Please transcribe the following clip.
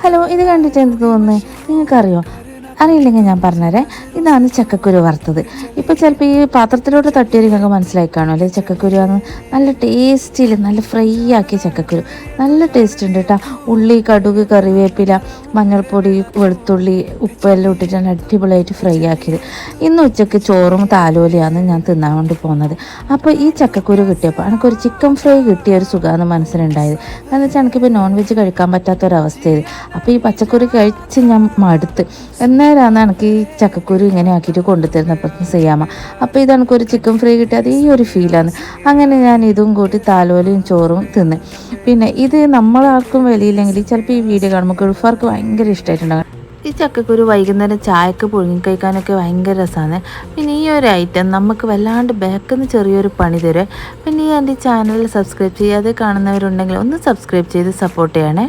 Hello, ഇത് കണ്ടിട്ട് എന്ത് തോന്നുന്നത്? നിങ്ങൾക്കറിയോ? അറിയില്ലെങ്കിൽ ഞാൻ പറഞ്ഞുതരാം. ഇതാണ് ചക്കക്കുരു വറുത്തത്. ഇപ്പോൾ ചിലപ്പോൾ ഈ പാത്രത്തിലോട്ട് തട്ടിയൊരു നിങ്ങൾക്ക് മനസ്സിലായി കാണുമല്ലേ ചക്കക്കുരുവാണ്. നല്ല ടേസ്റ്റിൽ നല്ല ഫ്രൈ ആക്കിയ ചക്കക്കുരു, നല്ല ടേസ്റ്റ് ഉണ്ട് കേട്ടോ. ഉള്ളി, കടുക്, കറിവേപ്പില, മഞ്ഞൾപ്പൊടി, വെളുത്തുള്ളി, ഉപ്പെല്ലാം ഇട്ടിട്ട് നല്ല അടിപൊളിയായിട്ട് ഫ്രൈ ആക്കിയത്. ഇന്ന് ഉച്ചയ്ക്ക് ചോറും താലോലിയാണ് ഞാൻ തിന്നാൻ വേണ്ടി പോകുന്നത്. അപ്പോൾ ഈ ചക്കക്കുരു കിട്ടിയപ്പോൾ എനിക്കൊരു ചിക്കൻ ഫ്രൈ കിട്ടിയ ഒരു സുഖമാണ് മനസ്സിലുണ്ടായത്. കാരണം വെച്ചാൽ എനിക്കിപ്പോൾ നോൺ വെജ് കഴിക്കാൻ പറ്റാത്തൊരവസ്ഥയിൽ, അപ്പോൾ ഈ പച്ചക്കറി കഴിച്ച് ഞാൻ മടുത്ത്. എന്നേരാന്ന് എനിക്ക് ഈ ചക്കക്കുരു ഇങ്ങനെ ആക്കിയിട്ട് കൊണ്ടുതരുന്നപ്പോൾ ചെയ്യാമ. അപ്പോൾ ഇത് എനിക്കൊരു ചിക്കൻ ഫ്രൈ കിട്ടിയത് ഈ ഒരു ഫീലാണ്. അങ്ങനെ ഞാൻ ഇതും കൂട്ടി താലോലിയും ചോറും തിന്ന്. പിന്നെ ഇത് നമ്മളാർക്കും വിലയില്ലെങ്കിൽ ചിലപ്പോൾ ഈ വീഡിയോ കാണുമ്പോൾ ഗൾഫാർക്ക് ഭയങ്കര ഇഷ്ടമായിട്ടുണ്ടാകും. ഈ ചക്കക്കുരു വൈകുന്നേരം ചായക്ക് പുഴുങ്ങി കഴിക്കാനൊക്കെ ഭയങ്കര രസമാണ്. പിന്നെ ഈ ഒരു ഐറ്റം നമുക്ക് വല്ലാണ്ട് ബാക്കിൽ നിന്ന് ചെറിയൊരു പണി തരും. പിന്നെ ഈ എൻ്റെ ചാനൽ സബ്സ്ക്രൈബ് ചെയ്യാതെ കാണുന്നവരുണ്ടെങ്കിൽ ഒന്ന് സബ്സ്ക്രൈബ് ചെയ്ത് സപ്പോർട്ട് ചെയ്യണേ.